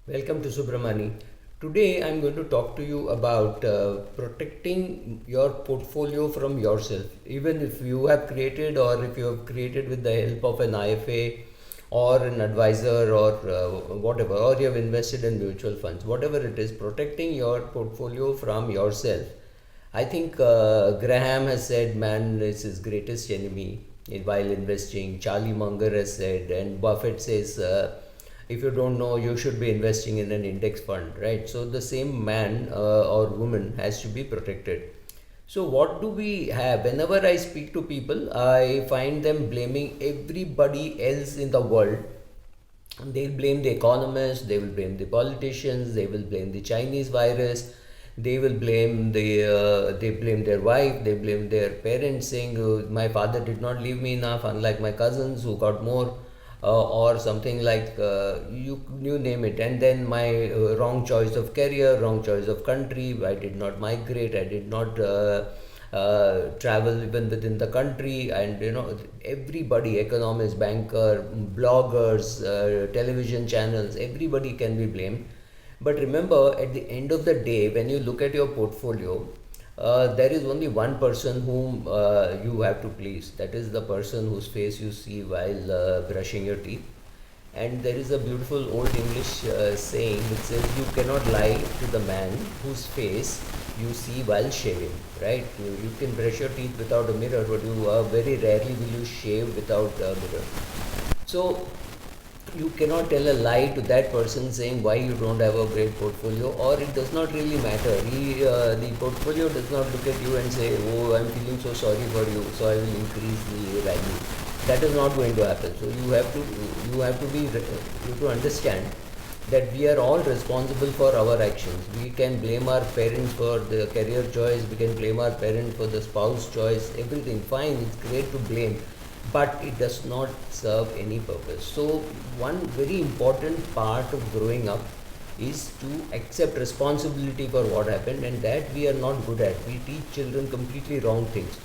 Welcome to Subramani. Today I'm going to talk to you about protecting your portfolio from yourself. Even if you have created or if you have created with the help of an IFA or an advisor or whatever, or you have invested in mutual funds, whatever it is, protecting your portfolio from yourself. I think Graham has said man is his greatest enemy while investing. Charlie Munger has said, and Buffett says, if you don't know, you should be investing in an index fund, right? So the same man or woman has to be protected. So what do we have? Whenever I speak to people, I find them blaming everybody else in the world. They'll blame the economists, they will blame the politicians, they will blame the Chinese virus, they blame their wife, they blame their parents, saying my father did not leave me enough, unlike my cousins who got more, or something like you name it. And then my wrong choice of career, wrong choice of country. I did not migrate. I did not. Travel even within the country, and everybody, economists, banker, bloggers, television channels, everybody can be blamed. But remember, at the end of the day, when you look at your portfolio, there is only one person whom you have to please. That is the person whose face you see while brushing your teeth. And there is a beautiful old English saying which says, "You cannot lie to the man whose face you see while shaving." Right? You can brush your teeth without a mirror, but you very rarely will you shave without a mirror. So you cannot tell a lie to that person saying why you don't have a great portfolio, or it does not really matter. The portfolio does not look at you and say, "Oh, I'm feeling so sorry for you, so I will increase the value." That is not going to happen. So you have to understand that we are all responsible for our actions. We can blame our parents for the career choice, we can blame our parents for the spouse choice, everything fine, it's great to blame, but it does not serve any purpose. So one very important part of growing up is to accept responsibility for what happened, and that we are not good at. We teach children completely wrong things.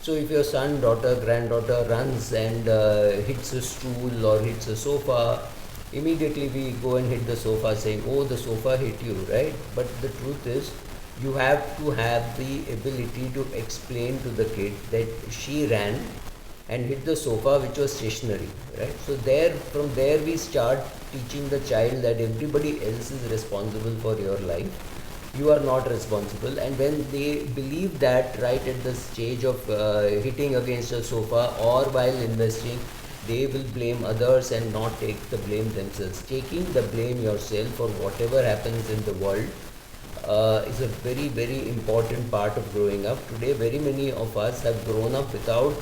So if your son, daughter, granddaughter runs and hits a stool or hits a sofa, immediately we go and hit the sofa saying, "Oh, the sofa hit you," right? But the truth is, you have to have the ability to explain to the kid that she ran and hit the sofa which was stationary, right? So from there we start teaching the child that everybody else is responsible for your life, you are not responsible. And when they believe that right at the stage of hitting against a sofa or while investing, they will blame others and not take the blame themselves. Taking the blame yourself for whatever happens in the world is a very very important part of growing up. Today very many of us have grown up without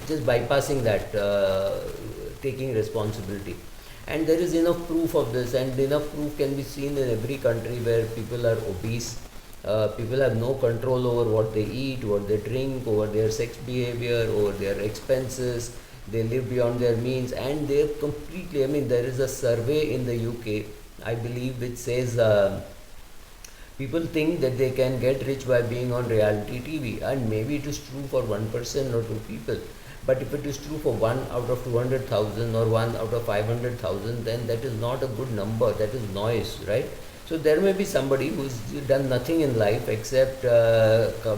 just bypassing that, taking responsibility. And there is enough proof of this, and enough proof can be seen in every country where people are obese. People have no control over what they eat, what they drink, over their sex behavior, over their expenses. They live beyond their means, and they're completely, I mean, there is a survey in the UK, I believe, which says people think that they can get rich by being on reality TV, and maybe it is true for one person or two people. But if it is true for one out of 200,000 or one out of 500,000, then that is not a good number. That is noise, right? So there may be somebody who's done nothing in life except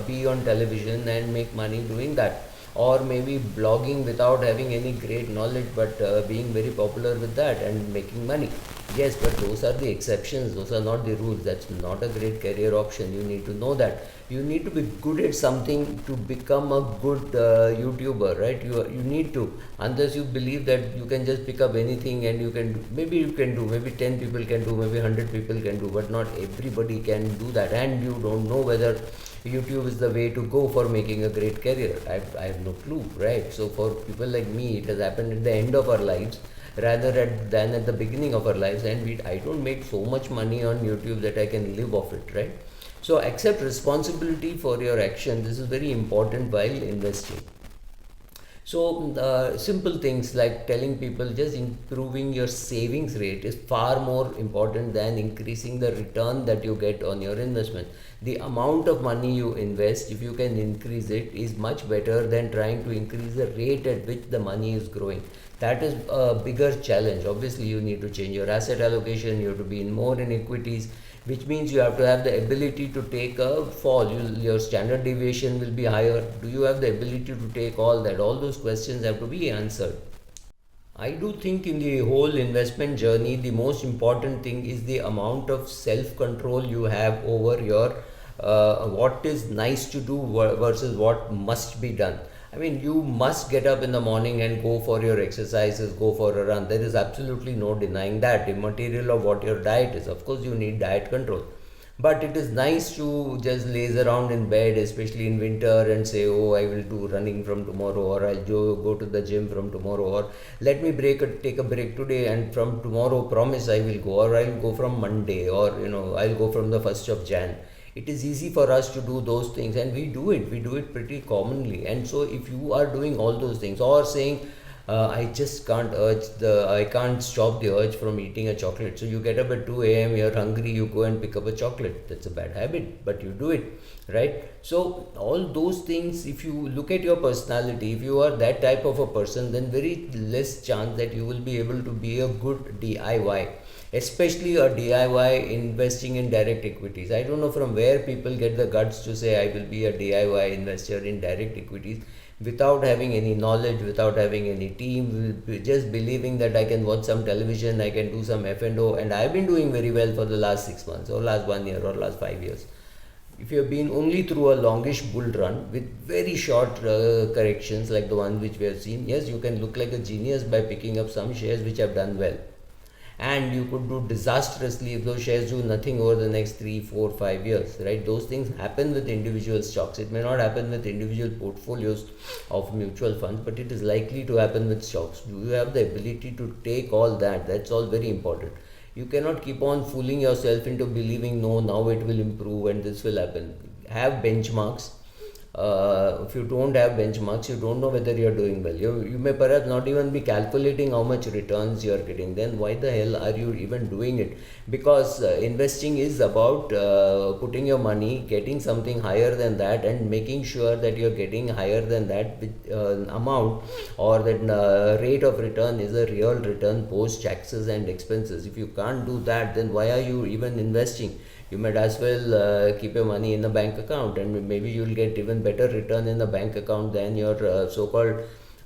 be on television and make money doing that, or maybe blogging without having any great knowledge, but being very popular with that and making money. Yes, but those are the exceptions, those are not the rules. That's not a great career option. You need to know that. You need to be good at something to become a good YouTuber, right? You need to, unless you believe that you can just pick up anything and you can do, maybe 10 people can do, maybe 100 people can do, but not everybody can do that. And you don't know whether YouTube is the way to go for making a great career. I have no clue, right? So for people like me, it has happened at the end of our lives rather than at the beginning of our lives, and I don't make so much money on YouTube that I can live off it, right? So accept responsibility for your action. This is very important while investing. So simple things like telling people just improving your savings rate is far more important than increasing the return that you get on your investment. The amount of money you invest, if you can increase it, is much better than trying to increase the rate at which the money is growing. That is a bigger challenge. Obviously, you need to change your asset allocation, you have to be in more in equities, which means you have to have the ability to take a fall. Your standard deviation will be higher. Do you have the ability to take all that? All those questions have to be answered. I do think in the whole investment journey, the most important thing is the amount of self control you have over your what is nice to do versus what must be done. I mean, you must get up in the morning and go for your exercises, go for a run. There is absolutely no denying that. Immaterial of what your diet is. Of course, you need diet control, but it is nice to just laze around in bed, especially in winter, and say, "Oh, I will do running from tomorrow, or I'll go to the gym from tomorrow, or let me take a break today, and from tomorrow, promise I will go, or I'll go from Monday, or I'll go from the 1st of Jan." It is easy for us to do those things, and we do it. We do it pretty commonly. And so, if you are doing all those things, or saying, I can't stop the urge from eating a chocolate. So you get up at 2 a.m., you're hungry, you go and pick up a chocolate. That's a bad habit, but you do it, right? So all those things, if you look at your personality, if you are that type of a person, then very less chance that you will be able to be a good DIY, especially a DIY investing in direct equities. I don't know from where people get the guts to say I will be a DIY investor in direct equities without having any knowledge, without having any team, just believing that I can watch some television, I can do some F&O, and I've been doing very well for the last 6 months, or last 1 year, or last 5 years. If you have been only through a longish bull run with very short corrections like the one which we have seen, yes, you can look like a genius by picking up some shares which have done well. And you could do disastrously if those shares do nothing over the next 3, 4, 5 years, right? Those things happen with individual stocks. It may not happen with individual portfolios of mutual funds, but it is likely to happen with stocks. Do you have the ability to take all that? That's all very important. You cannot keep on fooling yourself into believing, no, now it will improve and this will happen. Have benchmarks. If you don't have benchmarks, you don't know whether you're doing well. You may perhaps not even be calculating how much returns you're getting. Then why the hell are you even doing it? Because investing is about putting your money, getting something higher than that, and making sure that you're getting higher than that amount, or that rate of return is a real return post taxes and expenses. If you can't do that, then why are you even investing? You might as well keep your money in a bank account, and maybe you'll get even better return in the bank account than your so-called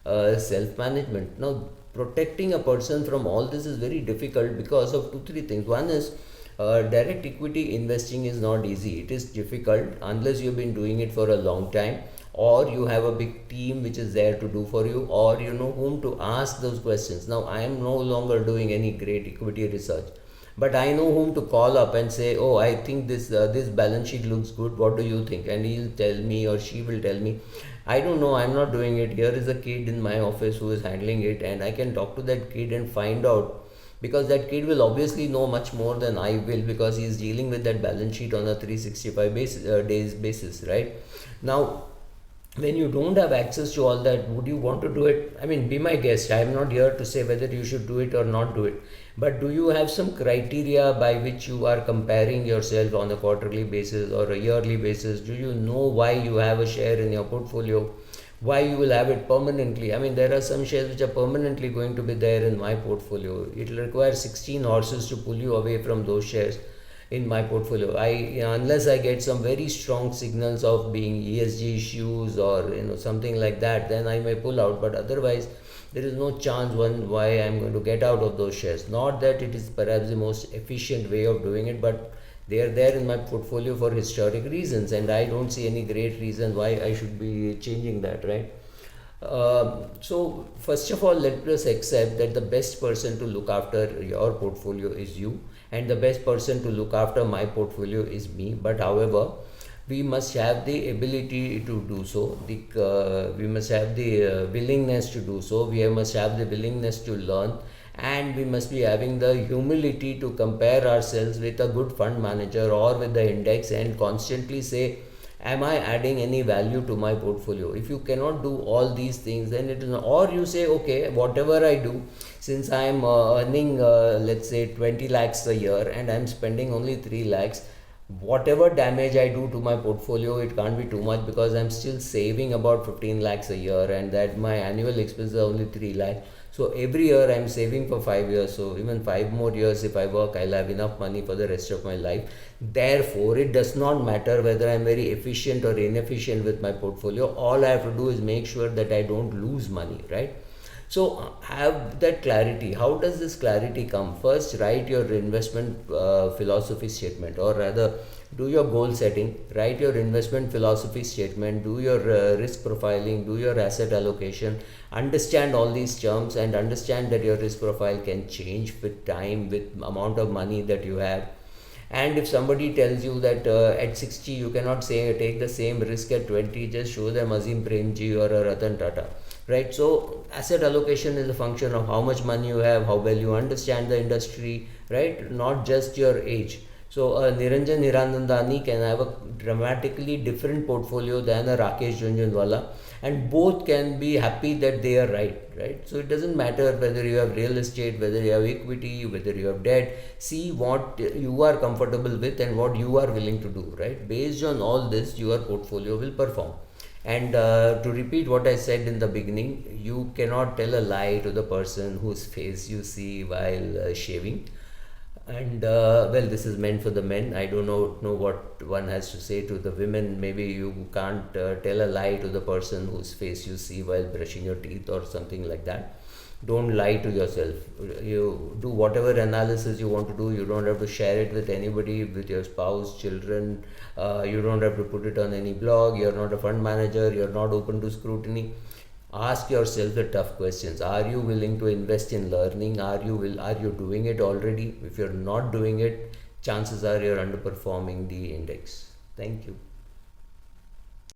self-management. Now, protecting a person from all this is very difficult because of 2, 3 things. One is direct equity investing is not easy. It is difficult unless you've been doing it for a long time, or you have a big team which is there to do for you, or you know whom to ask those questions. Now, I am no longer doing any great equity research, but I know whom to call up and say, "Oh, I think this balance sheet looks good. What do you think?" And he'll tell me, or she will tell me, "I don't know. I'm not doing it. Here is a kid in my office who is handling it, and I can talk to that kid and find out." Because that kid will obviously know much more than I will, because he is dealing with that balance sheet on a 365 days basis, right? Now, when you don't have access to all that, would you want to do it? I mean, be my guest. I am not here to say whether you should do it or not do it. But do you have some criteria by which you are comparing yourself on a quarterly basis or a yearly basis? Do you know why you have a share in your portfolio? Why you will have it permanently? I mean, there are some shares which are permanently going to be there in my portfolio. It will require 16 horses to pull you away from those shares in my portfolio. Unless I get some very strong signals of being ESG issues or something like that, then I may pull out. But otherwise, there is no chance why I'm going to get out of those shares. Not that it is perhaps the most efficient way of doing it, but they are there in my portfolio for historic reasons, and I don't see any great reason why I should be changing that, right? So first of all, let us accept that the best person to look after your portfolio is you, and the best person to look after my portfolio is me. But however, we must have the ability to do so. We must have the willingness to do so. We must have the willingness to learn, and we must be having the humility to compare ourselves with a good fund manager or with the index and constantly say, am I adding any value to my portfolio? If you cannot do all these things, then it is not. Or you say, okay, whatever I do, since I am earning let's say 20 lakhs a year and I am spending only 3 lakhs, whatever damage I do to my portfolio, it can't be too much, because I'm still saving about 15 lakhs a year, and that my annual expenses are only 3 lakhs. So every year I'm saving for 5 years. So even 5 more years, if I work, I'll have enough money for the rest of my life. Therefore, it does not matter whether I'm very efficient or inefficient with my portfolio. All I have to do is make sure that I don't lose money, right? So have that clarity. How does this clarity come? First, write your investment philosophy statement, or rather, do your goal setting. Write your investment philosophy statement. Do your risk profiling. Do your asset allocation. Understand all these terms and understand that your risk profile can change with time, with amount of money that you have. And if somebody tells you that at 60 you cannot say take the same risk at 20, just show them Azim Premji or a Ratan Tata, right? So asset allocation is a function of how much money you have, how well you understand the industry, right? Not just your age. So a Niranjan Hiranandani can have a dramatically different portfolio than a Rakesh Jhunjhunwala, and both can be happy that they are right, right? So it doesn't matter whether you have real estate, whether you have equity, whether you have debt. See what you are comfortable with and what you are willing to do, right? Based on all this, your portfolio will perform. And to repeat what I said in the beginning, you cannot tell a lie to the person whose face you see while shaving. And well, this is meant for the men. I don't know what one has to say to the women. Maybe you can't tell a lie to the person whose face you see while brushing your teeth or something like that. Don't lie to yourself. You do whatever analysis you want to do. You don't have to share it with anybody, with your spouse, children. You don't have to put it on any blog. You're not a fund manager. You're not open to scrutiny. Ask yourself the tough questions. Are you willing to invest in learning? Are you doing it already? If you're not doing it, chances are you're underperforming the index. Thank you.